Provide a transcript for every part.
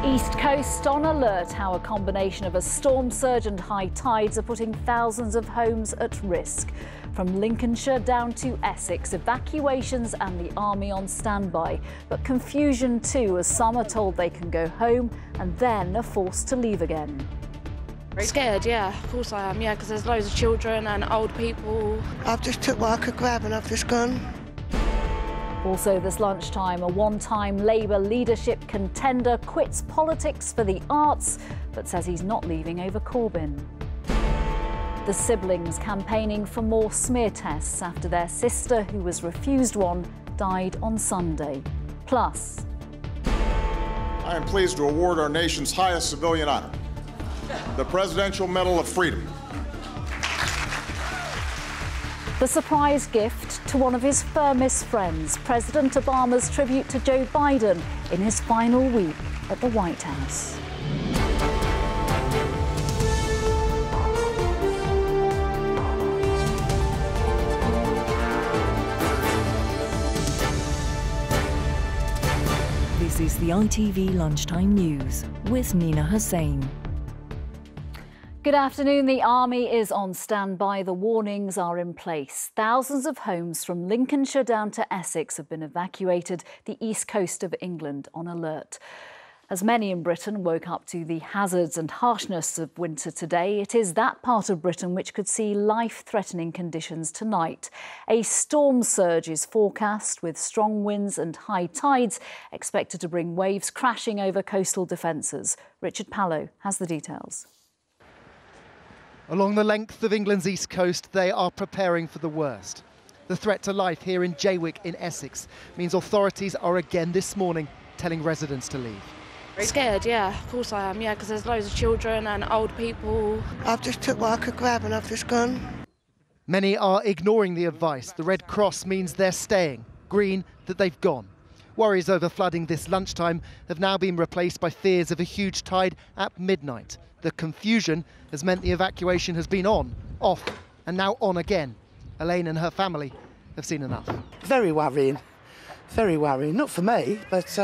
East Coast on alert, how a combination of a storm surge and high tides are putting thousands of homes at risk. From Lincolnshire down to Essex, evacuations and the army on standby. But confusion too, as some are told they can go home and then are forced to leave again. Scared, yeah, of course I am, yeah, because there's loads of children and old people. I've just took what I could grab and I've just gone. Also this lunchtime, a one-time Labour leadership contender quits politics for the arts, but says he's not leaving over Corbyn. The siblings campaigning for more smear tests after their sister, who was refused one, died on Sunday. Plus, I am pleased to award our nation's highest civilian honor, the Presidential Medal of Freedom. the surprise gift to one of his firmest friends, President Obama's tribute to Joe Biden in his final week at the White House. This is the ITV Lunchtime News with Nina Hussain. Good afternoon. The army is on standby. The warnings are in place. Thousands of homes from Lincolnshire down to Essex have been evacuated, the east coast of England on alert. As many in Britain woke up to the hazards and harshness of winter today, it is that part of Britain which could see life-threatening conditions tonight. A storm surge is forecast with strong winds and high tides expected to bring waves crashing over coastal defences. Richard Pallow has the details. Along the length of England's east coast, they are preparing for the worst. The threat to life here in Jaywick in Essex means authorities are again this morning telling residents to leave. Scared, yeah, of course I am, yeah, because there's loads of children and old people. I've just took what I could grab and I've just gone. Many are ignoring the advice. The Red Cross means they're staying. Green, that they've gone. Worries over flooding this lunchtime have now been replaced by fears of a huge tide at midnight. The confusion has meant the evacuation has been on, off, and now on again. Elaine and her family have seen enough. Very worrying. Very worrying. Not for me, but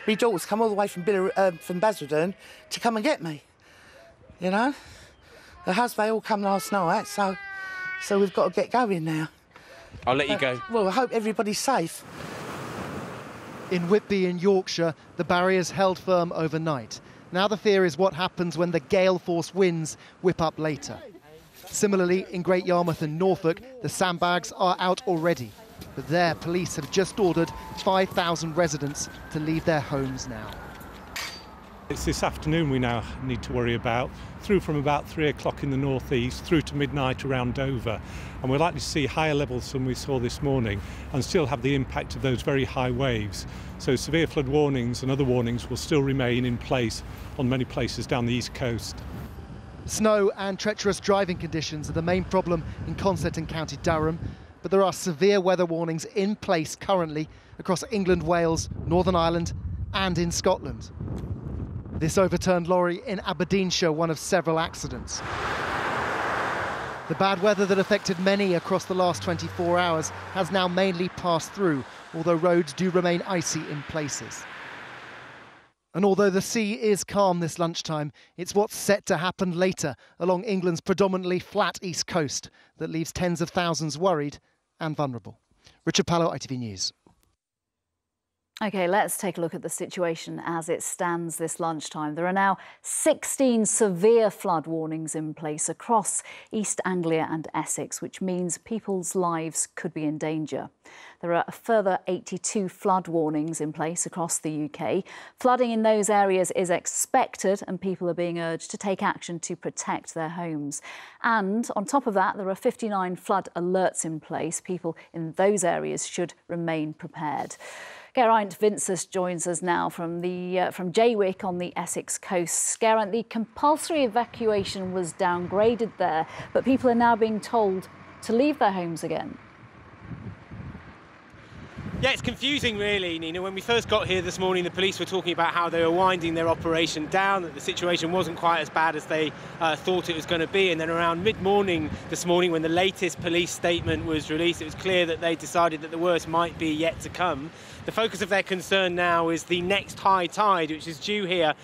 my daughter's come all the way from Basildon to come and get me. You know? The husband all come last night, so we've got to get going now. I'll let you go. Well, I hope everybody's safe. In Whitby in Yorkshire, the barriers held firm overnight. Now the fear is what happens when the gale-force winds whip up later. Similarly, in Great Yarmouth and Norfolk, the sandbags are out already. But there, police have just ordered 5,000 residents to leave their homes now. It's this afternoon we now need to worry about, through from about 3 o'clock in the northeast through to midnight around Dover. And we're likely to see higher levels than we saw this morning and still have the impact of those very high waves. So severe flood warnings and other warnings will still remain in place on many places down the east coast. Snow and treacherous driving conditions are the main problem in Consett and County Durham, but there are severe weather warnings in place currently across England, Wales, Northern Ireland and in Scotland. This overturned lorry in Aberdeenshire, one of several accidents. The bad weather that affected many across the last 24 hours has now mainly passed through, although roads do remain icy in places. And although the sea is calm this lunchtime, it's what's set to happen later along England's predominantly flat east coast that leaves tens of thousands worried and vulnerable. Richard Pallow, ITV News. OK, let's take a look at the situation as it stands this lunchtime. There are now 16 severe flood warnings in place across East Anglia and Essex, which means people's lives could be in danger. There are a further 82 flood warnings in place across the UK. Flooding in those areas is expected and people are being urged to take action to protect their homes. And on top of that, there are 59 flood alerts in place. People in those areas should remain prepared. Geraint Vincent joins us now from Jaywick on the Essex coast. Geraint, the compulsory evacuation was downgraded there, but people are now being told to leave their homes again. Yeah, it's confusing really, Nina. When we first got here this morning, the police were talking about how they were winding their operation down, that the situation wasn't quite as bad as they thought it was going to be. And then around mid-morning this morning, when the latest police statement was released, it was clear that they decided that the worst might be yet to come. The focus of their concern now is the next high tide, which is due here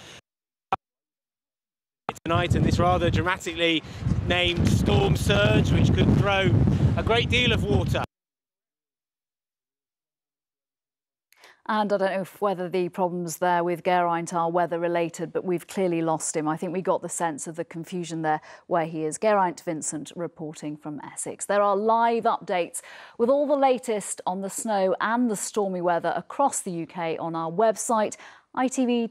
tonight, and this rather dramatically named storm surge, which could throw a great deal of water. And I don't know whether the problems there with Geraint are weather related, but we've clearly lost him. I think we got the sense of the confusion there where he is. Geraint Vincent reporting from Essex. There are live updates with all the latest on the snow and the stormy weather across the UK on our website, itv.com/news.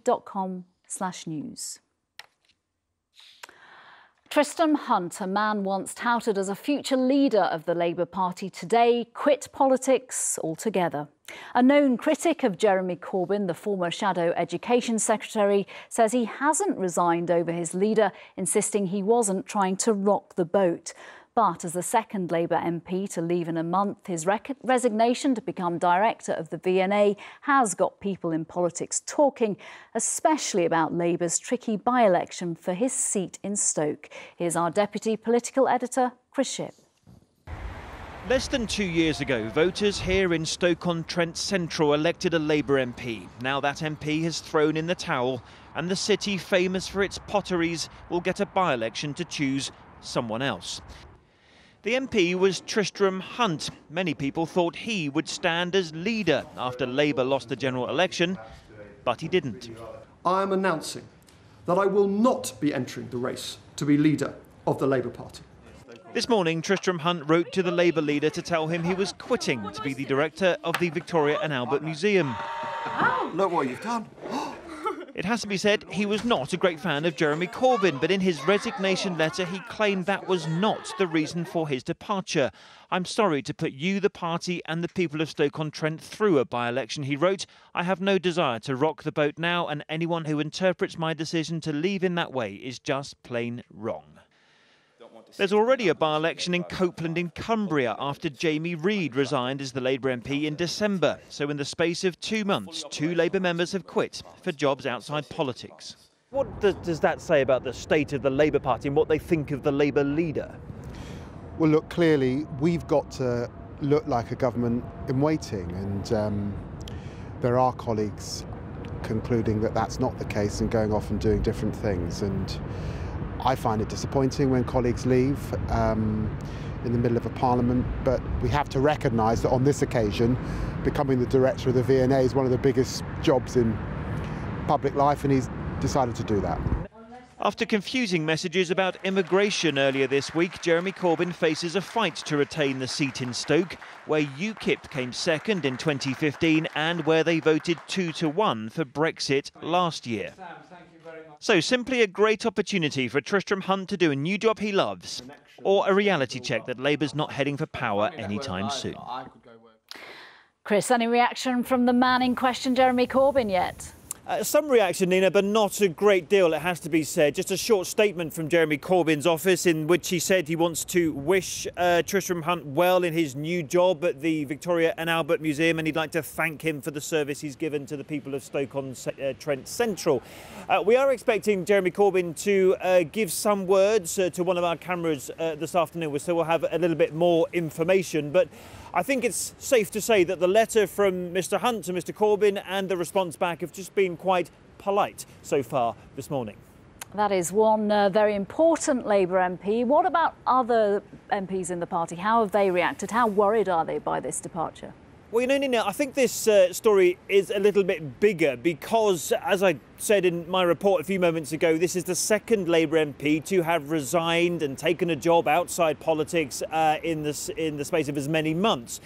Tristram Hunt, a man once touted as a future leader of the Labour Party, today quit politics altogether. A known critic of Jeremy Corbyn, the former Shadow Education Secretary, says he hasn't resigned over his leader, insisting he wasn't trying to rock the boat. But as the second Labour MP to leave in a month, his resignation to become director of the V&A has got people in politics talking, especially about Labour's tricky by-election for his seat in Stoke. Here's our deputy political editor, Chris Shipp. Less than 2 years ago, voters here in Stoke-on-Trent Central elected a Labour MP. Now that MP has thrown in the towel, and the city, famous for its potteries, will get a by-election to choose someone else. The MP was Tristram Hunt. Many people thought he would stand as leader after Labour lost the general election, but he didn't. I am announcing that I will not be entering the race to be leader of the Labour Party. This morning, Tristram Hunt wrote to the Labour leader to tell him he was quitting to be the director of the Victoria and Albert Museum. Look what you've done. It has to be said, he was not a great fan of Jeremy Corbyn, but in his resignation letter, he claimed that was not the reason for his departure. "I'm sorry to put you, the party and the people of Stoke-on-Trent through a by-election," he wrote. "I have no desire to rock the boat now, and anyone who interprets my decision to leave in that way is just plain wrong." There's already a by-election in Copeland in Cumbria after Jamie Reid resigned as the Labour MP in December. So in the space of 2 months, 2 Labour members have quit for jobs outside politics. What does that say about the state of the Labour Party and what they think of the Labour leader? Well, look, clearly we've got to look like a government in waiting, and there are colleagues concluding that that's not the case and going off and doing different things. And I find it disappointing when colleagues leave in the middle of a parliament, but we have to recognise that on this occasion, becoming the director of the V&A is one of the biggest jobs in public life, and he's decided to do that. After confusing messages about immigration earlier this week, Jeremy Corbyn faces a fight to retain the seat in Stoke, where UKIP came second in 2015 and where they voted 2-1 for Brexit last year. So simply a great opportunity for Tristram Hunt to do a new job he loves, or a reality check that Labour's not heading for power anytime soon. Chris, any reaction from the man in question, Jeremy Corbyn, yet? Some reaction, Nina, but not a great deal, it has to be said. Just a short statement from Jeremy Corbyn's office in which he said he wants to wish Tristram Hunt well in his new job at the Victoria and Albert Museum, and he'd like to thank him for the service he's given to the people of Stoke-on-Trent Central. We are expecting Jeremy Corbyn to give some words to one of our cameras this afternoon, so we'll have a little bit more information. But I think it's safe to say that the letter from Mr Hunt to Mr Corbyn and the response back have just been quite polite so far this morning. That is one very important Labour MP. What about other MPs in the party? How have they reacted? How worried are they by this departure? Well, you know, Nina, I think this story is a little bit bigger because, as I said in my report a few moments ago, this is the second Labour MP to have resigned and taken a job outside politics in the space of as many months.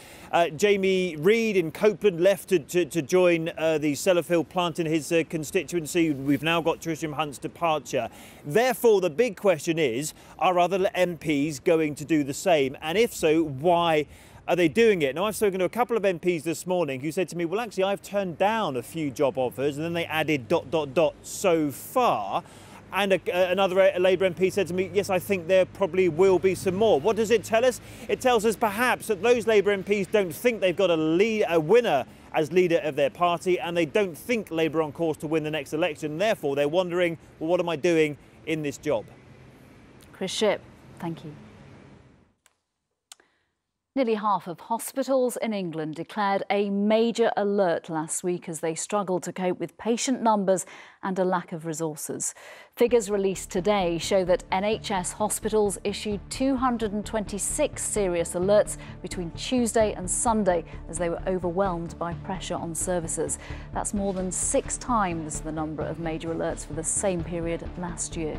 Jamie Reid in Copeland left to join the Sellafield plant in his constituency. We've now got Tristram Hunt's departure. Therefore, the big question is, are other MPs going to do the same? And if so, why are they doing it? Now, I've spoken to a couple of MPs this morning who said to me, well, actually, I've turned down a few job offers, and then they added ... so far. And another Labour MP said to me, yes, I think there probably will be some more. What does it tell us? It tells us perhaps that those Labour MPs don't think they've got a winner as leader of their party, and they don't think Labour are on course to win the next election. Therefore, they're wondering, well, what am I doing in this job? Chris Shipp, thank you. Nearly half of hospitals in England declared a major alert last week as they struggled to cope with patient numbers and a lack of resources. Figures released today show that NHS hospitals issued 226 serious alerts between Tuesday and Sunday as they were overwhelmed by pressure on services. That's more than 6 times the number of major alerts for the same period last year.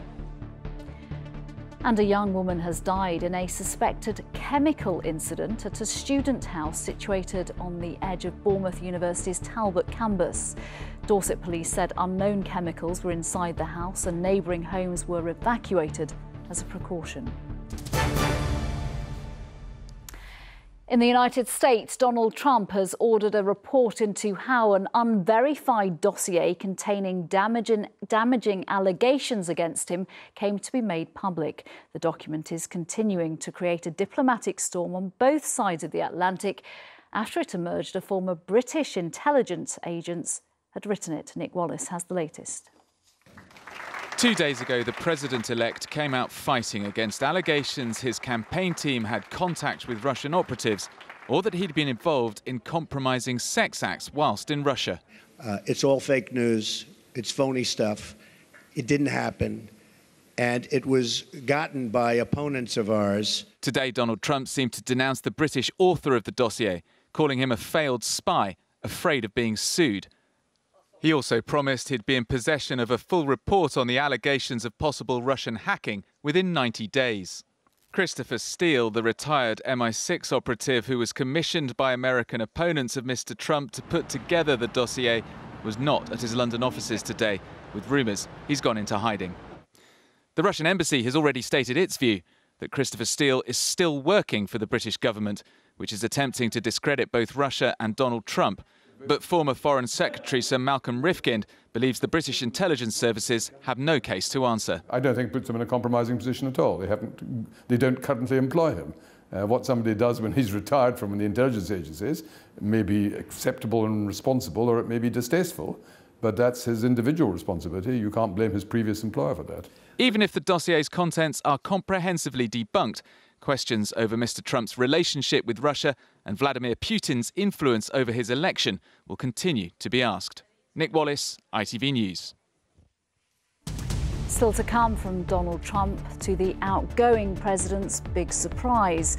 And a young woman has died in a suspected chemical incident at a student house situated on the edge of Bournemouth University's Talbot campus. Dorset police said unknown chemicals were inside the house and neighbouring homes were evacuated as a precaution. In the United States, Donald Trump has ordered a report into how an unverified dossier containing damaging allegations against him came to be made public. The document is continuing to create a diplomatic storm on both sides of the Atlantic after it emerged a former British intelligence agent had written it. Nick Wallace has the latest. 2 days ago, the president-elect came out fighting against allegations his campaign team had contact with Russian operatives or that he'd been involved in compromising sex acts whilst in Russia. It's all fake news. It's phony stuff. It didn't happen. And it was gotten by opponents of ours. Today, Donald Trump seemed to denounce the British author of the dossier, calling him a failed spy, afraid of being sued. He also promised he'd be in possession of a full report on the allegations of possible Russian hacking within 90 days. Christopher Steele, the retired MI6 operative who was commissioned by American opponents of Mr. Trump to put together the dossier, was not at his London offices today, with rumours he's gone into hiding. The Russian embassy has already stated its view that Christopher Steele is still working for the British government, which is attempting to discredit both Russia and Donald Trump. But former Foreign Secretary Sir Malcolm Rifkind believes the British intelligence services have no case to answer. I don't think it puts them in a compromising position at all. They don't currently employ him. What somebody does when he's retired from the intelligence agencies may be acceptable and responsible, or it may be distasteful, but that's his individual responsibility. You can't blame his previous employer for that. Even if the dossier's contents are comprehensively debunked, questions over Mr. Trump's relationship with Russia and Vladimir Putin's influence over his election will continue to be asked. Nick Wallace, ITV News. Still to come from Donald Trump to the outgoing president's big surprise.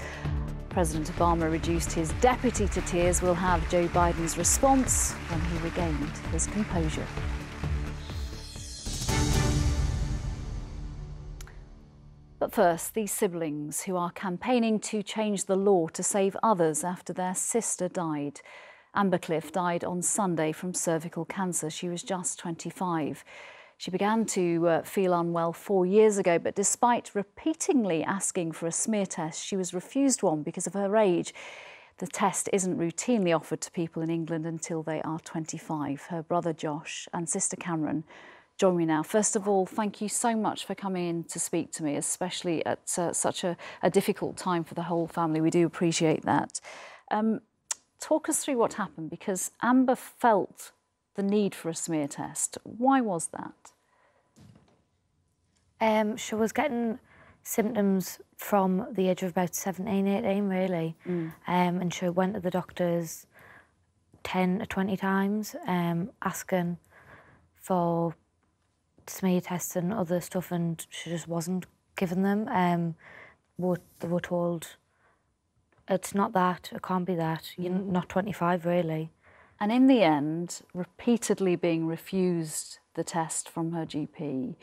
President Obama reduced his deputy to tears. We'll have Joe Biden's response when he regained his composure. But first, these siblings who are campaigning to change the law to save others after their sister died. Amber Cliff died on Sunday from cervical cancer. She was just 25. She began to feel unwell 4 years ago, but despite repeatedly asking for a smear test, she was refused one because of her age. The test isn't routinely offered to people in England until they are 25. Her brother Josh and sister Cameron join me now. First of all, thank you so much for coming in to speak to me, especially at such a difficult time for the whole family. We do appreciate that. Talk us through what happened, because Amber felt the need for a smear test. Why was that? She was getting symptoms from the age of about 17, 18, really. And she went to the doctors 10 to 20 times, asking for smear tests and other stuff, and she just wasn't given them. They were told, it's not that, it can't be that, you're not 25 really. And in the end, repeatedly being refused the test from her GP,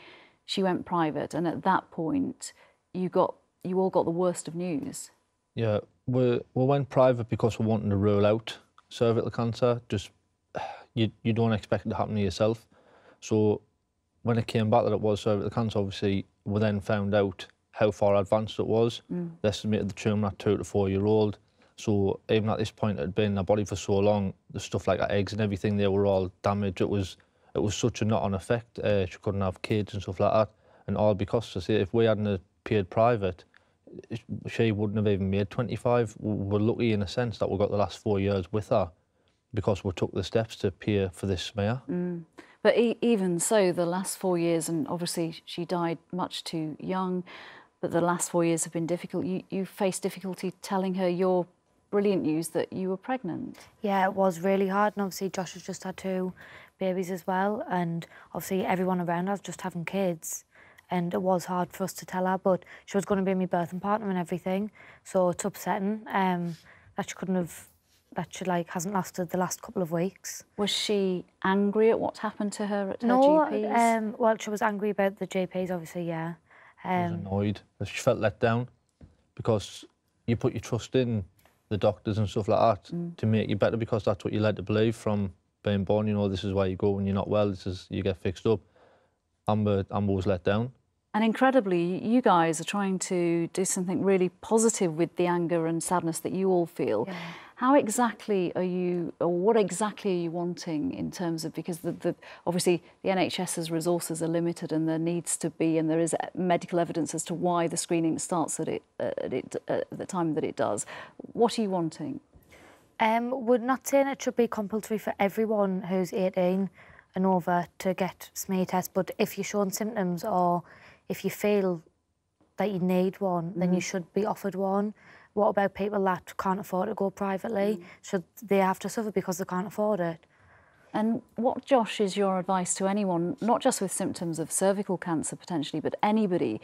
she went private, and at that point you all got the worst of news. Yeah, we went private because we wanted to rule out cervical cancer. Just you don't expect it to happen to yourself. So when it came back that it was cervical cancer, obviously we then found out how far advanced it was. They estimated the tumour at 2 to 4 year old. So even at this point, it had been in her body for so long, the stuff like her eggs and everything, they were all damaged. It was such a knock-on effect. She couldn't have kids and stuff like that. And all because, I say, if we hadn't appeared private, she wouldn't have even made 25. We're lucky in a sense that we got the last 4 years with her because we took the steps to appear for this smear. But even so, the last 4 years, and obviously she died much too young, but the last 4 years have been difficult. You faced difficulty telling her your brilliant news that you were pregnant. Yeah, it was really hard, and obviously Josh has just had 2 babies as well, and obviously everyone around us just having kids, and it was hard for us to tell her, but she was going to be my birthing partner and everything, so it's upsetting that she hasn't lasted the last couple of weeks. Was she angry at what happened to her at her No, GPs? well, she was angry about the GPs, obviously, yeah. She was annoyed. She felt let down because you put your trust in the doctors and stuff like that to make you better, because that's what you're led to believe from being born. You know, this is where you go when you're not well. This is, you get fixed up. Amber was let down. And incredibly, you guys are trying to do something really positive with the anger and sadness that you all feel. Yeah. How exactly are you, or what exactly are you wanting in terms of, because obviously the NHS's resources are limited and there needs to be, and there is medical evidence as to why the screening starts at the time that it does. What are you wanting? We're not saying it should be compulsory for everyone who's 18 and over to get smear tests, but if you're showing symptoms or if you feel that you need one, then you should be offered one. What about people that can't afford to go privately? Should they have to suffer because they can't afford it? And what, Josh, is your advice to anyone, not just with symptoms of cervical cancer potentially, but anybody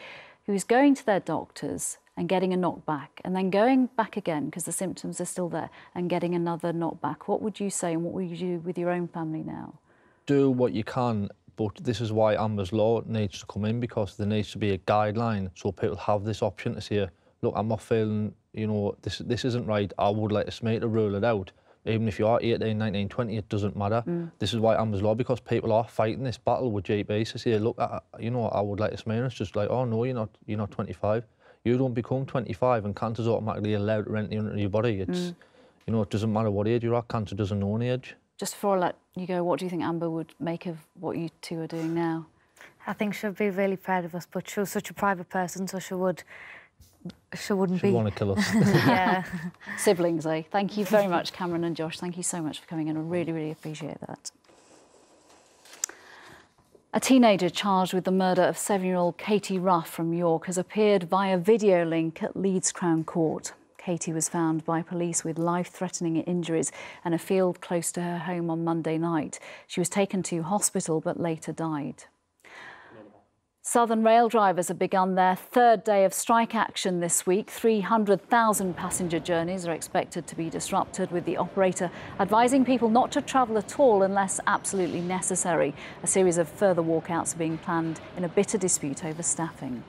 who's going to their doctors and getting a knockback and then going back again because the symptoms are still there and getting another knockback? What would you say, and what would you do with your own family now? Do what you can, but this is why Amber's Law needs to come in, because there needs to be a guideline so people have this option to say, look, I'm not feeling, you know, this isn't right. I would like a smear to rule it out. Even if you are 18, 19, 20, it doesn't matter. This is why Amber's Law, because people are fighting this battle with GPs to say, look, you know, I would like a smear. It's just like, oh no, you're not 25. You don't become 25 and cancer's automatically allowed to enter into your body. It's, you know, it doesn't matter what age you're at. Cancer doesn't know an age. Just before I let you go, what do you think Amber would make of what you two are doing now? I think she'll be really proud of us, but she was such a private person, so she wouldn't be... She'd want to kill us. Yeah. Siblings, eh? Thank you very much, Cameron and Josh. Thank you so much for coming in. I really, really appreciate that. A teenager charged with the murder of 7-year-old Katie Ruff from York has appeared via video link at Leeds Crown Court. Katie was found by police with life-threatening injuries in a field close to her home on Monday night. She was taken to hospital but later died. Southern Rail drivers have begun their 3rd day of strike action this week. 300,000 passenger journeys are expected to be disrupted, with the operator advising people not to travel at all unless absolutely necessary. A series of further walkouts are being planned in a bitter dispute over staffing.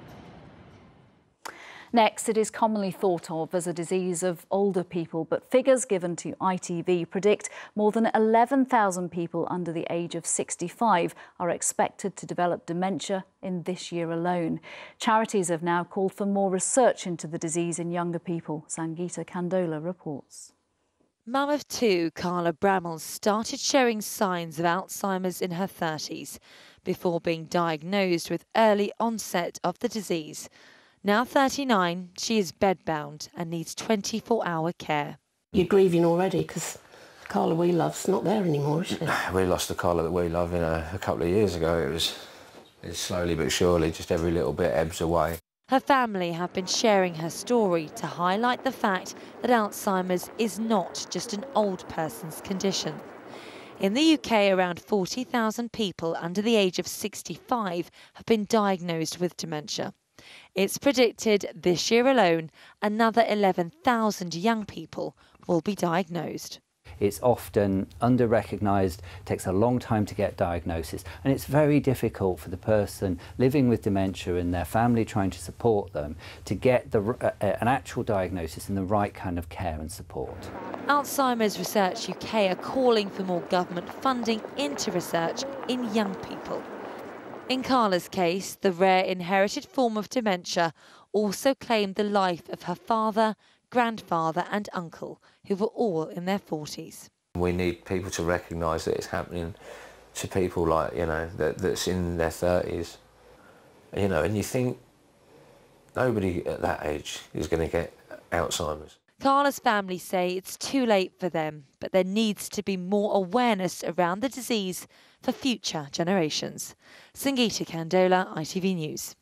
Next, it is commonly thought of as a disease of older people, but figures given to ITV predict more than 11,000 people under the age of 65 are expected to develop dementia in this year alone. Charities have now called for more research into the disease in younger people. Sangeeta Kandola reports. Mum of 2, Carla Bramall, started showing signs of Alzheimer's in her 30s before being diagnosed with early onset of the disease. Now 39, she is bedbound and needs 24-hour care. You're grieving already because Carla we love's not there anymore, is she? We lost the Carla that we love a couple of years ago. It's slowly but surely, just every little bit ebbs away. Her family have been sharing her story to highlight the fact that Alzheimer's is not just an old person's condition. In the UK, around 40,000 people under the age of 65 have been diagnosed with dementia. It's predicted this year alone, another 11,000 young people will be diagnosed. It's often under-recognised, takes a long time to get diagnosis, and it's very difficult for the person living with dementia and their family trying to support them to get an actual diagnosis and the right kind of care and support. Alzheimer's Research UK are calling for more government funding into research in young people. In Carla's case, the rare inherited form of dementia also claimed the life of her father, grandfather and uncle, who were all in their 40s. We need people to recognise that it's happening to people like, you know, that's in their 30s. You know, and you think nobody at that age is going to get Alzheimer's. Carla's family say it's too late for them, but there needs to be more awareness around the disease for future generations. Sangeeta Kandola, ITV News.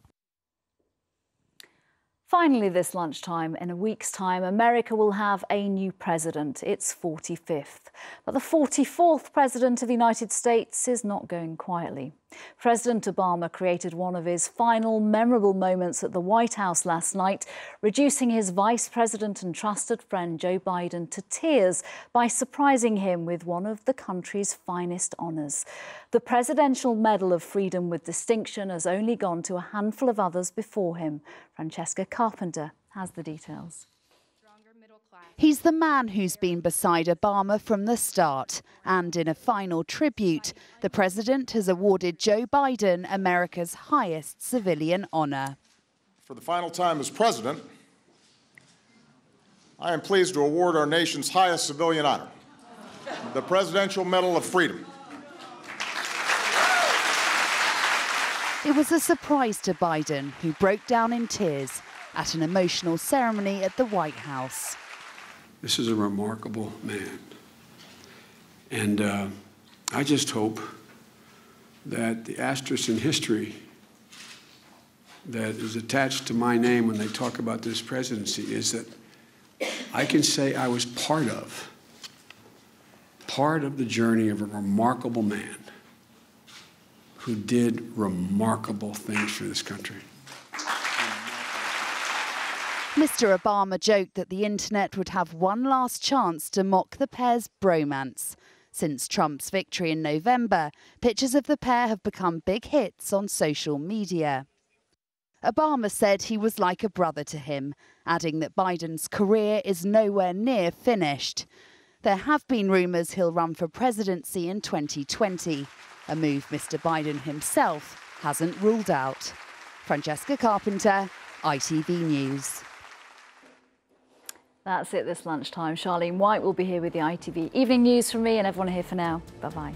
Finally, this lunchtime, in a week's time, America will have a new president. It's 45th. But the 44th president of the United States is not going quietly. President Obama created one of his final memorable moments at the White House last night, reducing his vice president and trusted friend Joe Biden to tears by surprising him with one of the country's finest honours. The Presidential Medal of Freedom with Distinction has only gone to a handful of others before him. Francesca Carpenter has the details. He's the man who's been beside Obama from the start. And in a final tribute, the president has awarded Joe Biden America's highest civilian honour. For the final time as president, I am pleased to award our nation's highest civilian honour, the Presidential Medal of Freedom. It was a surprise to Biden, who broke down in tears at an emotional ceremony at the White House. This is a remarkable man. And I just hope that the asterisk in history that is attached to my name when they talk about this presidency is that I can say I was part of the journey of a remarkable man who did remarkable things for this country. Mr. Obama joked that the internet would have one last chance to mock the pair's bromance. Since Trump's victory in November, pictures of the pair have become big hits on social media. Obama said he was like a brother to him, adding that Biden's career is nowhere near finished. There have been rumours he'll run for presidency in 2020, a move Mr. Biden himself hasn't ruled out. Francesca Carpenter, ITV News. That's it this lunchtime. Charlene White will be here with the ITV Evening News from me and everyone here for now. Bye-bye.